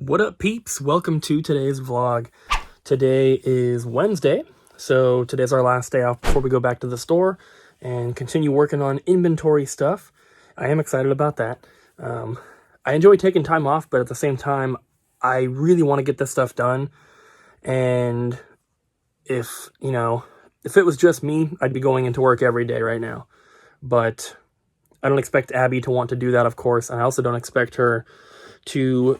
What up, peeps? Welcome to today's vlog. Today is Wednesday, so today's our last day off before we go back to the store and continue working on inventory stuff. I am excited about that. I enjoy taking time off, but at the same time, I really want to get this stuff done. And if it was just me, I'd be going into work every day right now. But I don't expect Abby to want to do that, of course, and I also don't expect her to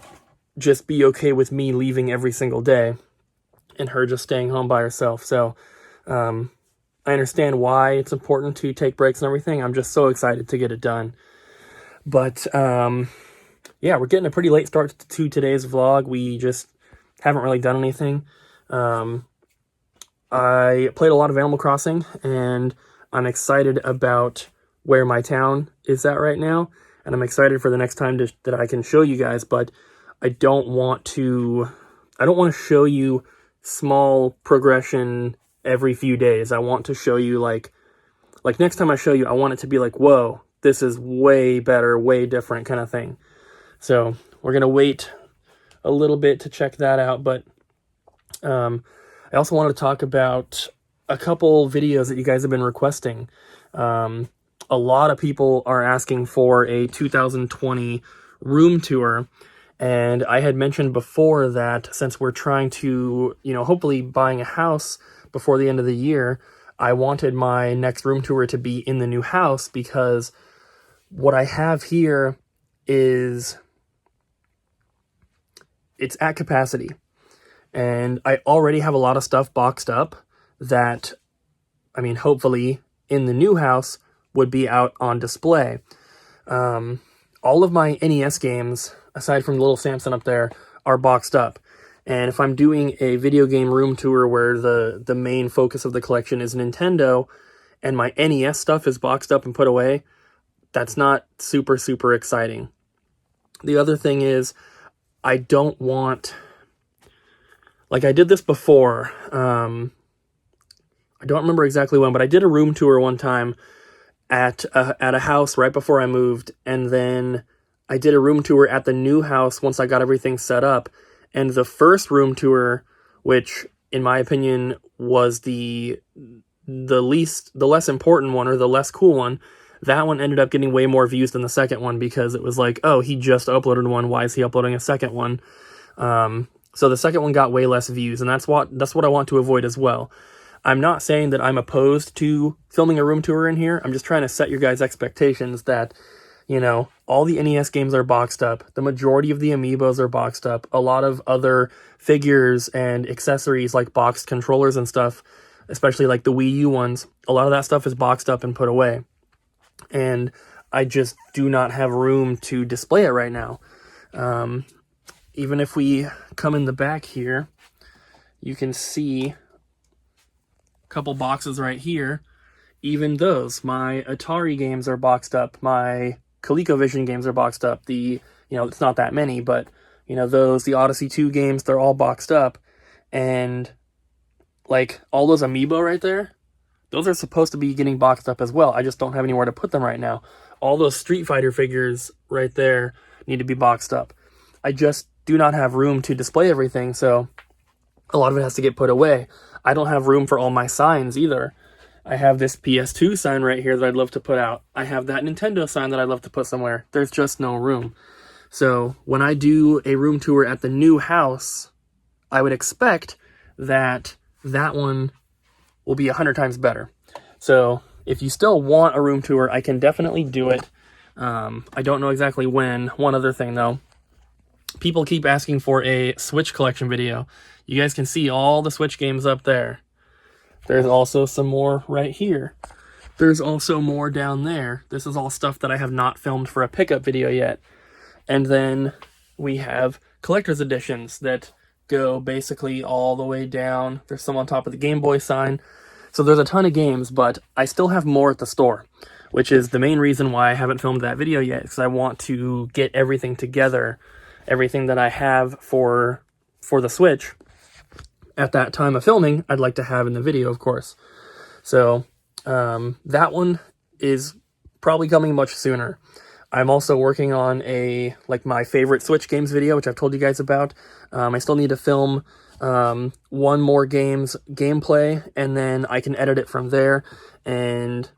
just be okay with me leaving every single day and her just staying home by herself. So I understand why it's important to take breaks and everything. I'm just so excited to get it done. But yeah, we're getting a pretty late start to today's vlog. We just haven't really done anything. I played a lot of Animal Crossing, and I'm excited about where my town is at right now, and I'm excited for the next time that I can show you guys. But I don't want to show you small progression every few days. I want to show you like next time I show you, I want it to be like, whoa, this is way better, way different kind of thing. So we're going to wait a little bit to check that out. But I also wanted to talk about a couple videos that you guys have been requesting. A lot of people are asking for a 2020 room tour. And I had mentioned before that since we're trying to, hopefully buying a house before the end of the year, I wanted my next room tour to be in the new house, because what I have here is, it's at capacity. And I already have a lot of stuff boxed up that, hopefully in the new house would be out on display. All of my NES games, aside from the little Samson up there, are boxed up. And if I'm doing a video game room tour where the main focus of the collection is Nintendo, and my NES stuff is boxed up and put away, that's not super, super exciting. The other thing is, I don't want... I did this before. I don't remember exactly when, but I did a room tour one time at a house right before I moved, and then I did a room tour at the new house once I got everything set up. And the first room tour, which in my opinion was the less important one, or the less cool one, that one ended up getting way more views than the second one, because it was like, oh, he just uploaded one, why is he uploading a second one? So the second one got way less views, and that's what I want to avoid as well. I'm not saying that I'm opposed to filming a room tour in here. I'm just trying to set your guys' expectations that, all the NES games are boxed up. The majority of the amiibos are boxed up. A lot of other figures and accessories like boxed controllers and stuff, especially like the Wii U ones, a lot of that stuff is boxed up and put away. And I just do not have room to display it right now. Even if we come in the back here, you can see couple boxes right here. Even those, my Atari games are boxed up, my ColecoVision games are boxed up. It's not that many, but the Odyssey 2 games, they're all boxed up. And all those amiibo right there, those are supposed to be getting boxed up as well. I just don't have anywhere to put them right now. All those Street Fighter figures right there need to be boxed up. I just do not have room to display everything, so a lot of it has to get put away. I don't have room for all my signs either. I have this PS2 sign right here that I'd love to put out. I have that Nintendo sign that I'd love to put somewhere. There's just no room. So when I do a room tour at the new house, I would expect that one will be 100 times better. So if you still want a room tour, I can definitely do it. I don't know exactly when. One other thing though, people keep asking for a Switch collection video. You guys can see all the Switch games up there. There's also some more right here. There's also more down there. This is all stuff that I have not filmed for a pickup video yet. And then we have collector's editions that go basically all the way down. There's some on top of the Game Boy sign. So there's a ton of games, but I still have more at the store, which is the main reason why I haven't filmed that video yet, because I want to get everything together, everything that I have for the Switch. At that time of filming, I'd like to have in the video, of course. So that one is probably coming much sooner. I'm also working on my favorite Switch games video, which I've told you guys about. I still need to film one more game's gameplay, and then I can edit it from there, and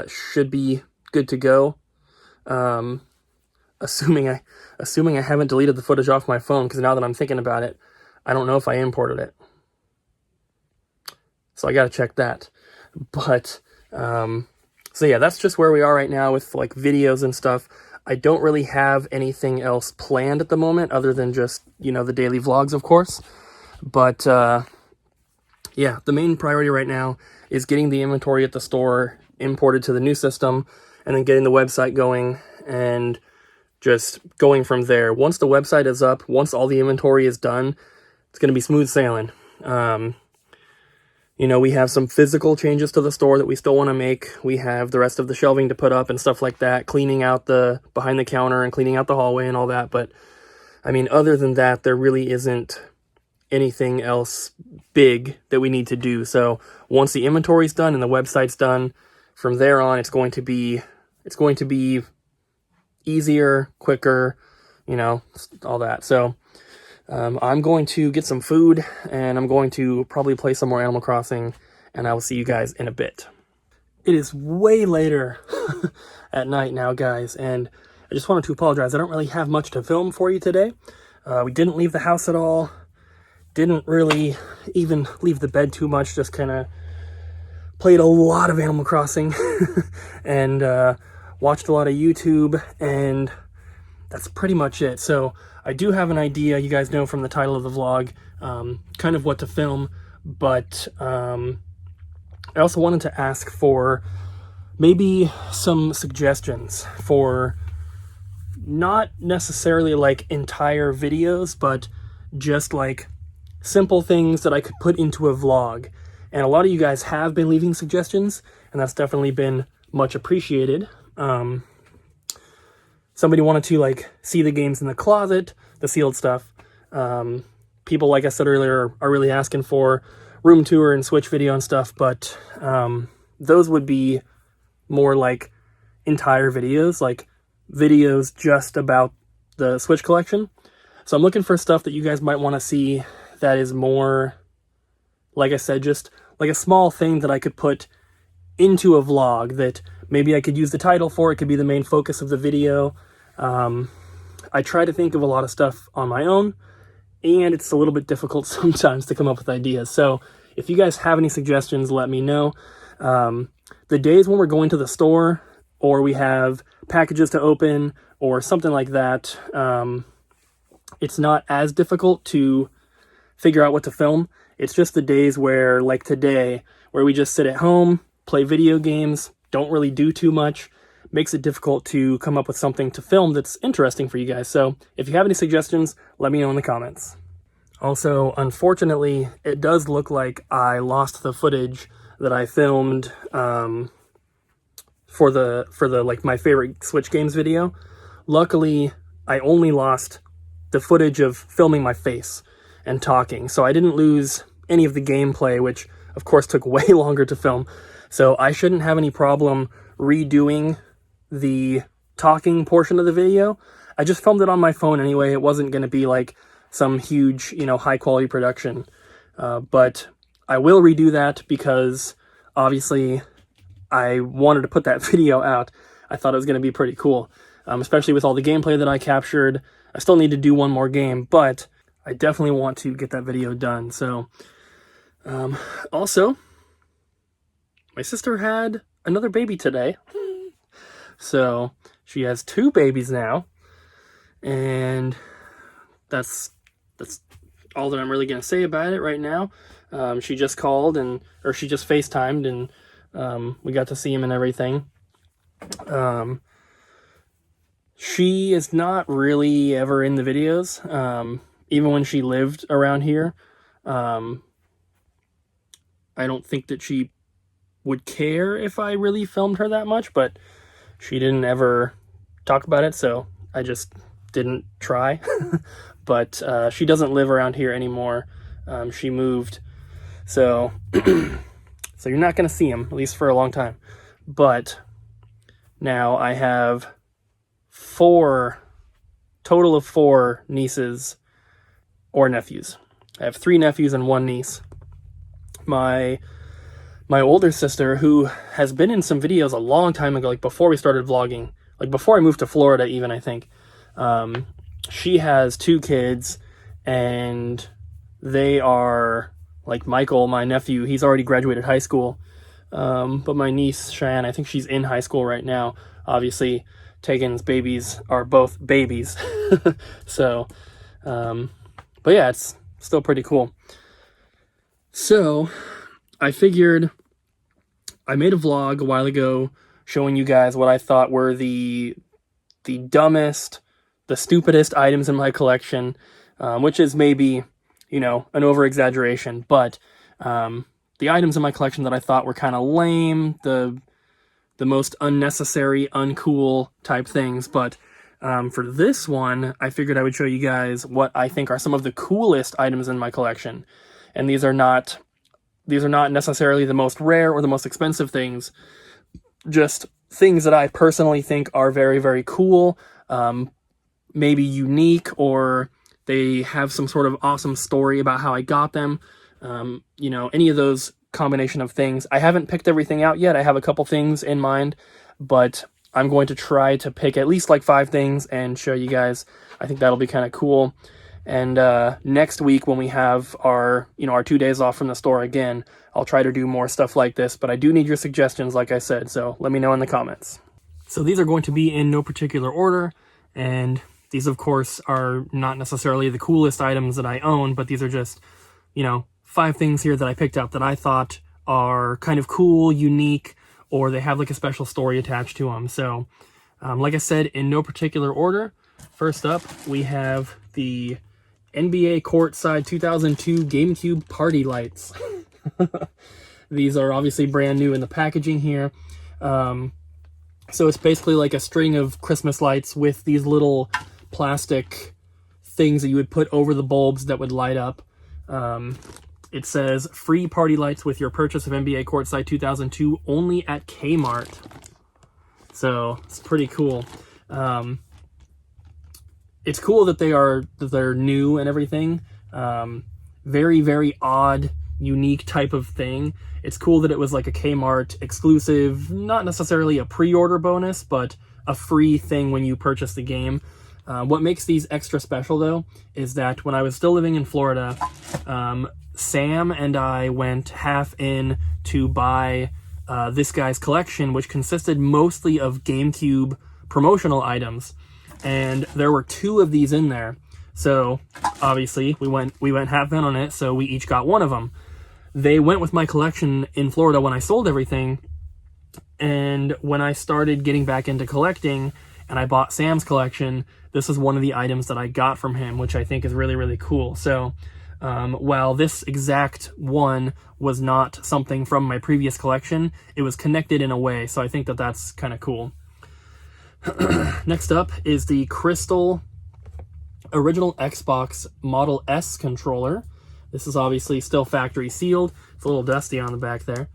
should be good to go. Assuming I haven't deleted the footage off my phone, because now that I'm thinking about it, I don't know if I imported it. So I gotta check that. But, so yeah, that's just where we are right now with like videos and stuff. I don't really have anything else planned at the moment other than just, the daily vlogs, of course. But, yeah, the main priority right now is getting the inventory at the store imported to the new system, and then getting the website going and just going from there. Once the website is up, once all the inventory is done, it's going to be smooth sailing. We have some physical changes to the store that we still want to make. We have the rest of the shelving to put up and stuff like that, cleaning out the behind the counter and cleaning out the hallway and all that. But, I mean, other than that, there really isn't anything else big that we need to do. So once the inventory's done and the website's done, from there on, it's going to be easier, quicker, all that. So I'm going to get some food, and I'm going to probably play some more Animal Crossing, and I will see you guys in a bit. It is way later at night now, guys, and I just wanted to apologize. I don't really have much to film for you today. We didn't leave the house at all. Didn't really even leave the bed too much, just kind of played a lot of Animal Crossing and watched a lot of YouTube, and that's pretty much it. So I do have an idea, you guys know from the title of the vlog, kind of what to film, but I also wanted to ask for maybe some suggestions for not necessarily like entire videos, but just like simple things that I could put into a vlog. And a lot of you guys have been leaving suggestions, and that's definitely been much appreciated. Somebody wanted to like see the games in the closet, the sealed stuff. People, like I said earlier, are really asking for room tour and Switch video and stuff, but those would be more like entire videos, like videos just about the Switch collection. So I'm looking for stuff that you guys might want to see that is more, like I said, just like a small thing that I could put into a vlog that maybe I could use the title for. It could be the main focus of the video. I try to think of a lot of stuff on my own, and it's a little bit difficult sometimes to come up with ideas. So if you guys have any suggestions, let me know. The days when we're going to the store, or we have packages to open, or something like that, it's not as difficult to figure out what to film. It's just the days where, like today, where we just sit at home, play video games, don't really do too much, makes it difficult to come up with something to film that's interesting for you guys. So if you have any suggestions, let me know in the comments. Also, unfortunately, it does look like I lost the footage that I filmed for the like my favorite Switch games video. Luckily, I only lost the footage of filming my face and talking, so I didn't lose any of the gameplay, which of course took way longer to film. So I shouldn't have any problem redoing the talking portion of the video. I just filmed it on my phone anyway. It wasn't going to be like some huge, high quality production. But I will redo that because obviously I wanted to put that video out. I thought it was going to be pretty cool, especially with all the gameplay that I captured. I still need to do one more game, but I definitely want to get that video done. So, also, my sister had another baby today. So she has 2 babies now, and that's all that I'm really going to say about it right now. She just called or she just FaceTimed, and we got to see him and everything. She is not really ever in the videos. Even when she lived around here, I don't think that she would care if I really filmed her that much, but she didn't ever talk about it, so I just didn't try. But she doesn't live around here anymore. She moved, so so you're not going to see him, at least for a long time. But Now I have total of four nieces or nephews. I have 3 nephews and 1 niece. My older sister, who has been in some videos a long time ago, like before we started vlogging, like before I moved to Florida even, I think, she has 2 kids, and they are, like Michael, my nephew, he's already graduated high school, but my niece, Cheyenne, I think she's in high school right now. Obviously, Tegan's babies are both babies, so, but yeah, it's still pretty cool. So, I figured I made a vlog a while ago showing you guys what I thought were the dumbest, the stupidest items in my collection, which is maybe, you know, an over-exaggeration, but the items in my collection that I thought were kind of lame, the most unnecessary, uncool type things. But for this one, I figured I would show you guys what I think are some of the coolest items in my collection. And these are not necessarily the most rare or the most expensive things, just things that I personally think are very, very cool, maybe unique, or they have some sort of awesome story about how I got them. You know, any of those combination of things. I haven't picked everything out yet. I have a couple things in mind, but I'm going to try to pick at least like 5 things and show you guys. I think that'll be kind of cool. And next week, when we have our 2 days off from the store again, I'll try to do more stuff like this, but I do need your suggestions, like I said, so let me know in the comments. So these are going to be in no particular order, and these, of course, are not necessarily the coolest items that I own, but these are just, 5 things here that I picked up that I thought are kind of cool, unique, or they have like a special story attached to them. So, like I said, in no particular order, first up, we have the NBA Courtside 2002 GameCube Party Lights. These are obviously brand new in the packaging here. So it's basically like a string of Christmas lights with these little plastic things that you would put over the bulbs that would light up. It says, free party lights with your purchase of NBA Courtside 2002 only at Kmart. So it's pretty cool. It's cool that they're new and everything. Very, very odd, unique type of thing. It's cool that it was like a Kmart exclusive, not necessarily a pre-order bonus, but a free thing when you purchase the game. What makes these extra special, though, is that when I was still living in Florida, Sam and I went half in to buy this guy's collection, which consisted mostly of GameCube promotional items. And there were 2 of these in there. So obviously we went half in on it, so we each got 1 of them. They went with my collection in Florida when I sold everything. And when I started getting back into collecting and I bought Sam's collection, this is one of the items that I got from him, which I think is really, really cool. So while this exact one was not something from my previous collection, it was connected in a way. So I think that that's kind of cool. Next up is the Crystal original Xbox Model S controller. This is obviously still factory sealed. It's a little dusty on the back there.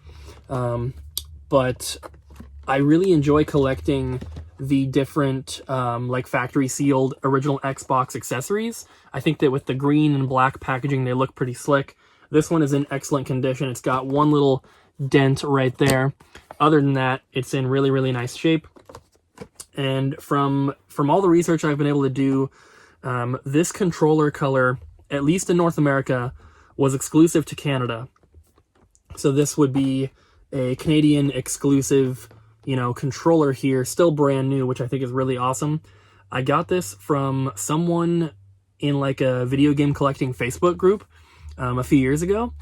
But I really enjoy collecting the different like factory sealed original Xbox accessories. I think that with the green and black packaging, they look pretty slick. This one is in excellent condition. It's got one little dent right there. Other than that, it's in really, really nice shape. And from all the research I've been able to do, this controller color, at least in North America, was exclusive to Canada. So this would be a Canadian exclusive, controller here, still brand new, which I think is really awesome. I got this from someone in like a video game collecting Facebook group a few years ago,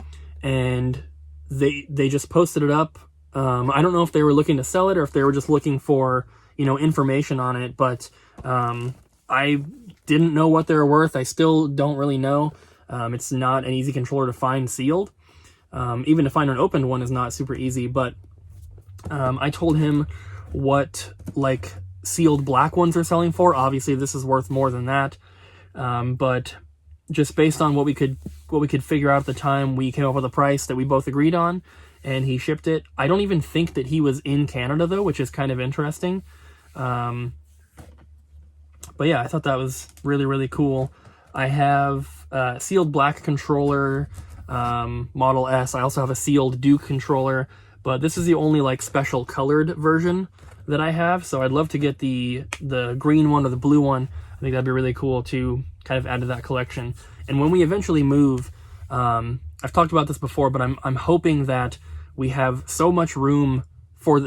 and they just posted it up. I don't know if they were looking to sell it or if they were just looking for, information on it, but I didn't know what they were worth. I still don't really know. It's not an easy controller to find sealed. Even to find an opened one is not super easy, but I told him what like sealed black ones are selling for. Obviously this is worth more than that. But just based on what we could figure out at the time, we came up with a price that we both agreed on, and he shipped it. I don't even think that he was in Canada though, which is kind of interesting. But yeah, I thought that was really, really cool. I have a sealed black controller, Model S. I also have a sealed Duke controller, but this is the only like special colored version that I have. So I'd love to get the green one or the blue one. I think that'd be really cool to kind of add to that collection. And when we eventually move, I've talked about this before, but I'm hoping that we have so much room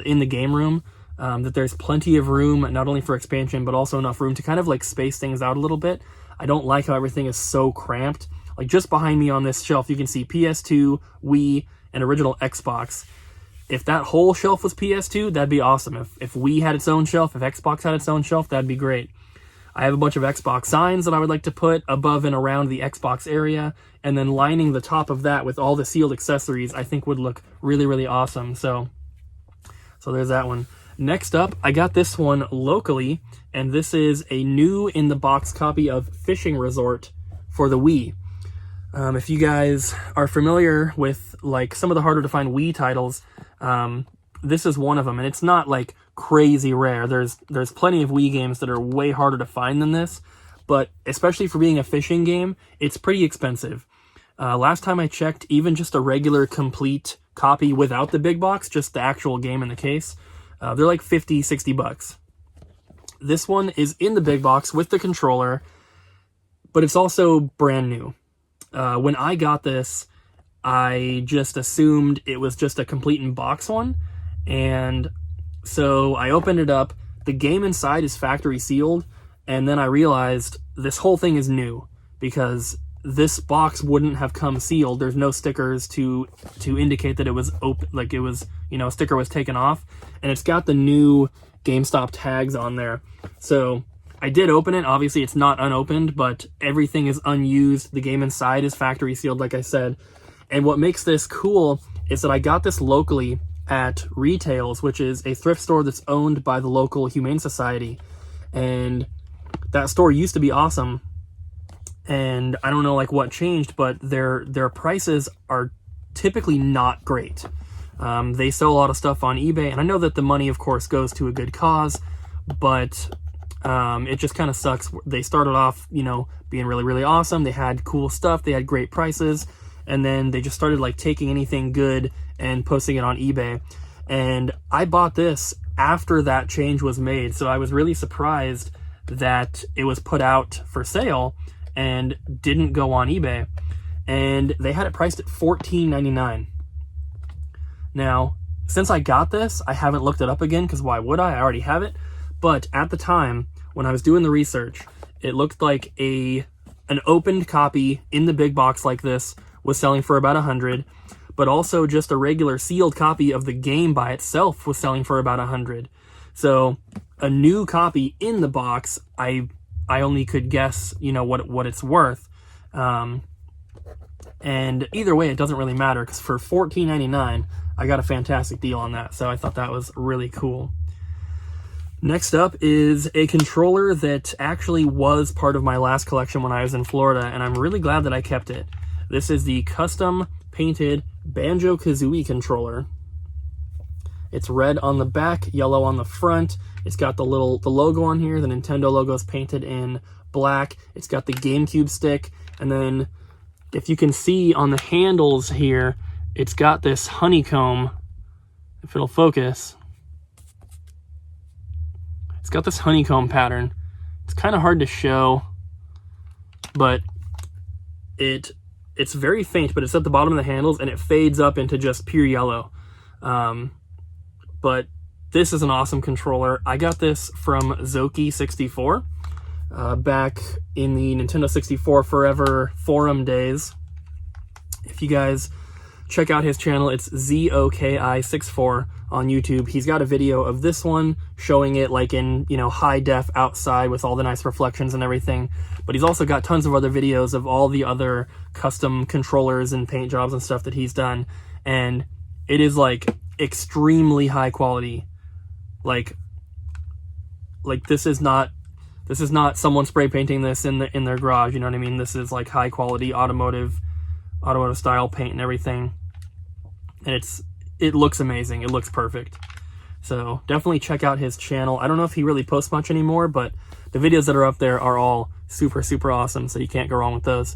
in the game room, that there's plenty of room, not only for expansion, but also enough room to kind of like space things out a little bit. I don't like how everything is so cramped. Like just behind me on this shelf, you can see PS2, Wii, and original Xbox. If that whole shelf was PS2, that'd be awesome. If Wii had its own shelf, if Xbox had its own shelf, that'd be great. I have a bunch of Xbox signs that I would like to put above and around the Xbox area, and then lining the top of that with all the sealed accessories, I think would look really, really awesome. So there's that one. Next up, I got this one locally, and this is a new in-the-box copy of Fishing Resort for the Wii. If you guys are familiar with like some of the harder to find Wii titles, this is one of them, and it's not like crazy rare. There's plenty of Wii games that are way harder to find than this, but especially for being a fishing game, it's pretty expensive. Last time I checked, even just a regular complete copy without the big box, just the actual game in the case, they're like $50-$60. This one is in the big box with the controller, but it's also brand new. When I got this, I just assumed it was just a complete in-box one, and so I opened it up. The game inside is factory sealed, and then I realized this whole thing is new because this box wouldn't have come sealed. There's no stickers to indicate that it was open, like it was, a sticker was taken off, and it's got the new GameStop tags on there. So I did open it. Obviously, it's not unopened, but everything is unused. The game inside is factory sealed, like I said. And what makes this cool is that I got this locally at Retails, which is a thrift store that's owned by the local Humane Society. And that store used to be awesome. And I don't know like what changed, but their prices are typically not great. They sell a lot of stuff on eBay, and I know that the money, of course, goes to a good cause, but it just kind of sucks. They started off, being really, really awesome. They had cool stuff. They had great prices. And then they just started like taking anything good and posting it on eBay. And I bought this after that change was made. So I was really surprised that it was put out for sale and didn't go on eBay. And they had it priced at $14.99. Now, since I got this, I haven't looked it up again because why would I? I already have it. But at the time, when I was doing the research, it looked like an opened copy in the big box like this was selling for about $100, but also just a regular sealed copy of the game by itself was selling for about $100. So a new copy in the box, I only could guess, what it's worth. And either way, it doesn't really matter because for $14.99, I got a fantastic deal on that. So I thought that was really cool. Next up is a controller that actually was part of my last collection when I was in Florida, and I'm really glad that I kept it. This is the custom painted Banjo-Kazooie controller. It's red on the back, yellow on the front. It's got the logo on here. The Nintendo logo is painted in black. It's got the GameCube stick, and then if you can see on the handles here, it's got this honeycomb. If it'll focus, it's got this honeycomb pattern. It's kind of hard to show, but it's very faint, but it's at the bottom of the handles, and it fades up into just pure yellow. But this is an awesome controller. I got this from Zoki64 back in the Nintendo 64 Forever forum days. If you guys check out his channel, it's ZOKI64 on YouTube. He's got a video of this one showing it like in, high def outside with all the nice reflections and everything. But he's also got tons of other videos of all the other custom controllers and paint jobs and stuff that he's done. And it is like extremely high quality. Like this is not someone spray painting this in their garage, you know what I mean? This is like high quality automotive style paint and everything. And it looks amazing. It looks perfect. So definitely check out his channel. I don't know if he really posts much anymore, but the videos that are up there are all super, super awesome, so you can't go wrong with those.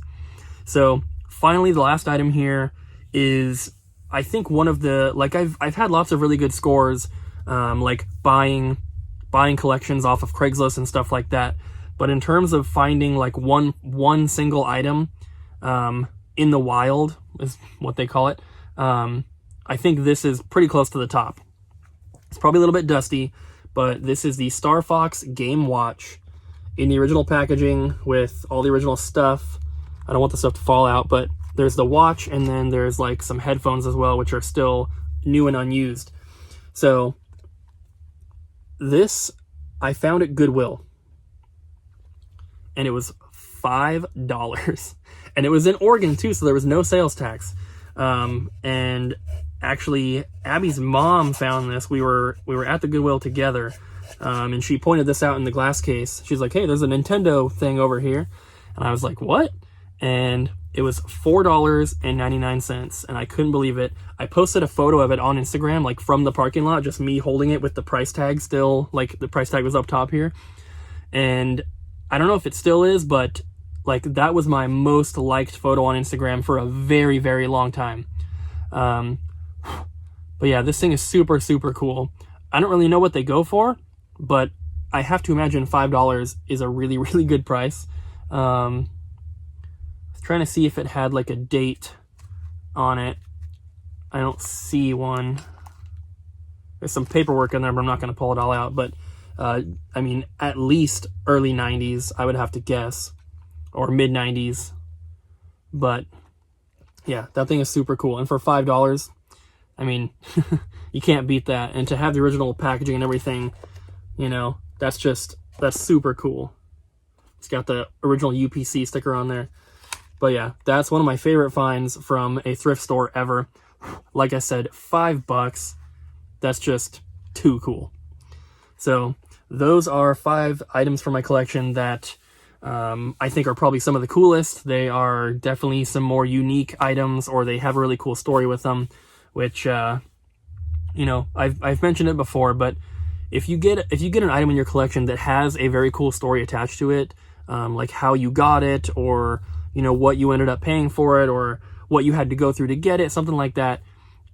So finally, the last item here is, I think, one of the, like, I've had lots of really good scores, like buying collections off of Craigslist and stuff like that. But in terms of finding like one single item in the wild, is what they call it, I think this is pretty close to the top. It's probably a little bit dusty, but this is the Star Fox Game Watch in the original packaging with all the original stuff. I don't want the stuff to fall out, but there's the watch, and then there's like some headphones as well, which are still new and unused. So this, I found at Goodwill, and it was $5. And it was in Oregon too, so there was no sales tax. And actually, Abby's mom found this. We were at the Goodwill together, and she pointed this out in the glass case. She's like, hey, there's a Nintendo thing over here. And I was like, what? And it was $4.99, and I couldn't believe it. I posted a photo of it on Instagram, like from the parking lot, just me holding it with the price tag still, like the price tag was up top here. And I don't know if it still is, but like that was my most liked photo on Instagram for a very, very long time. But yeah, this thing is super, super cool. I don't really know what they go for, but I have to imagine $5 is a really, really good price. I was trying to see if it had like a date on it. I don't see one. There's some paperwork in there, but I'm not going to pull it all out. But I mean, at least early 90s, I would have to guess, or mid 90s. But yeah, that thing is super cool. And for $5, I mean, you can't beat that. And to have the original packaging and everything, you know, that's super cool. It's got the original UPC sticker on there. But yeah, that's one of my favorite finds from a thrift store ever. Like I said, $5. That's just too cool. So those are 5 items from my collection that I think are probably some of the coolest. They are definitely some more unique items, or they have a really cool story with them, which, you know, I've mentioned it before, but if you get an item in your collection that has a very cool story attached to it, like how you got it, or, you know, what you ended up paying for it, or what you had to go through to get it, something like that,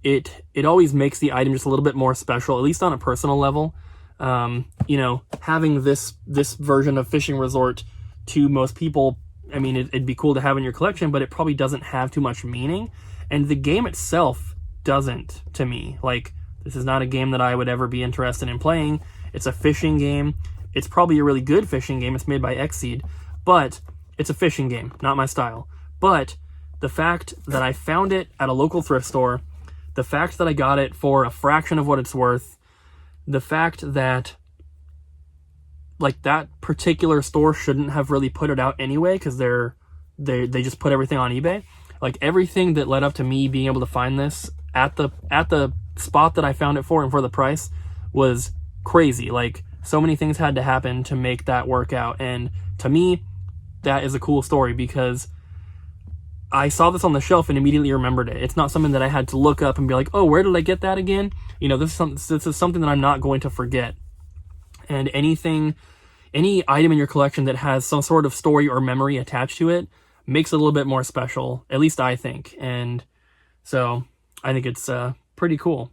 it always makes the item just a little bit more special, at least on a personal level. You know, having this version of Fishing Resort, to most people, I mean, it'd be cool to have in your collection, but it probably doesn't have too much meaning. And the game itself doesn't, to me. Like, this is not a game that I would ever be interested in playing. It's a fishing game. It's probably a really good fishing game. It's made by Xseed, but it's a fishing game, not my style. But the fact that I found it at a local thrift store, the fact that I got it for a fraction of what it's worth, the fact that like that particular store shouldn't have really put it out anyway, because they just put everything on eBay. Like, everything that led up to me being able to find this at the spot that I found it for and for the price was crazy. Like, so many things had to happen to make that work out. And to me, that is a cool story, because I saw this on the shelf and immediately remembered it. It's not something that I had to look up and be like, oh, where did I get that again? You know, this is something that I'm not going to forget. And any item in your collection that has some sort of story or memory attached to it makes it a little bit more special, at least I think. And so I think it's pretty cool.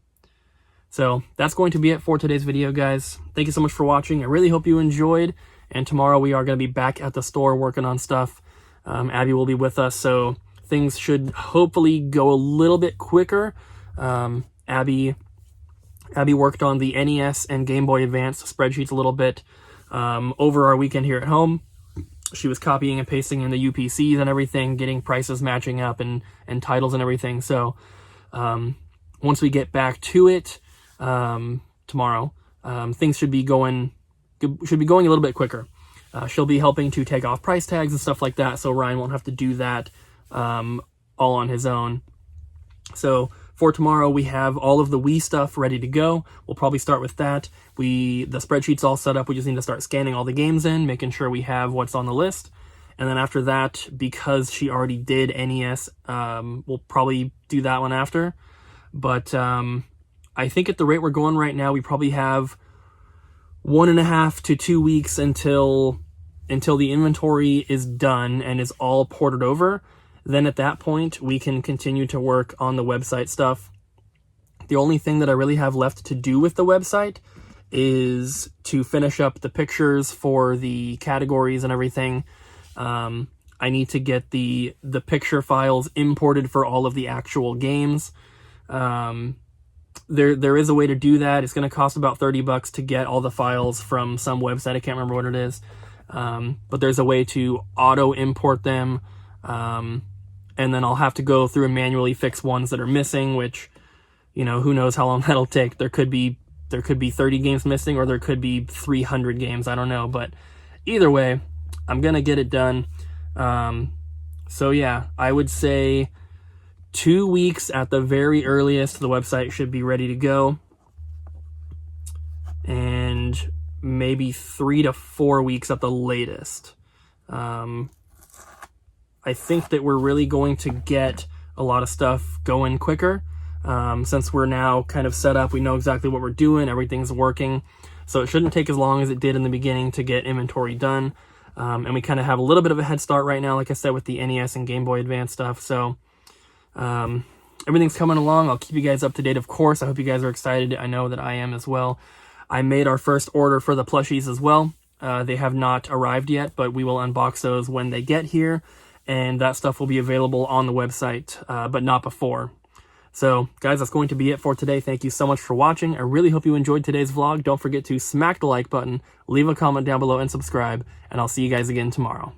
So that's going to be it for today's video, guys. Thank you so much for watching. I really hope you enjoyed. And tomorrow we are going to be back at the store working on stuff. Abby will be with us, so things should hopefully go a little bit quicker. Abby worked on the NES and Game Boy Advance spreadsheets a little bit over our weekend here at home. She was copying and pasting in the UPCs and everything, getting prices matching up and titles and everything. So once we get back to it tomorrow, things should be going a little bit quicker. She'll be helping to take off price tags and stuff like that, so Ryan won't have to do that all on his own. So for tomorrow, we have all of the Wii stuff ready to go. We'll probably start with that. The spreadsheet's all set up. We just need to start scanning all the games in, making sure we have what's on the list. And then after that, because she already did NES, we'll probably do that one after. But I think at the rate we're going right now, we probably have 1.5 to 2 weeks until the inventory is done and is all ported over. Then at that point, we can continue to work on the website stuff. The only thing that I really have left to do with the website is to finish up the pictures for the categories and everything. I need to get the picture files imported for all of the actual games. There is a way to do that. It's going to cost about $30 to get all the files from some website. I can't remember what it is. But there's a way to auto import them. And then I'll have to go through and manually fix ones that are missing, which, who knows how long that'll take. There could be 30 games missing, or there could be 300 games. I don't know. But either way, I'm going to get it done. So yeah, I would say 2 weeks at the very earliest, the website should be ready to go. And maybe 3 to 4 weeks at the latest. I think that we're really going to get a lot of stuff going quicker. Since we're now kind of set up, we know exactly what we're doing, everything's working. So it shouldn't take as long as it did in the beginning to get inventory done. And we kind of have a little bit of a head start right now, like I said, with the NES and Game Boy Advance stuff. So everything's coming along. I'll keep you guys up to date, of course. I hope you guys are excited. I know that I am as well. I made our first order for the plushies as well. They have not arrived yet, but we will unbox those when they get here. And that stuff will be available on the website, but not before. So, guys, that's going to be it for today. Thank you so much for watching. I really hope you enjoyed today's vlog. Don't forget to smack the like button, leave a comment down below, and subscribe. And I'll see you guys again tomorrow.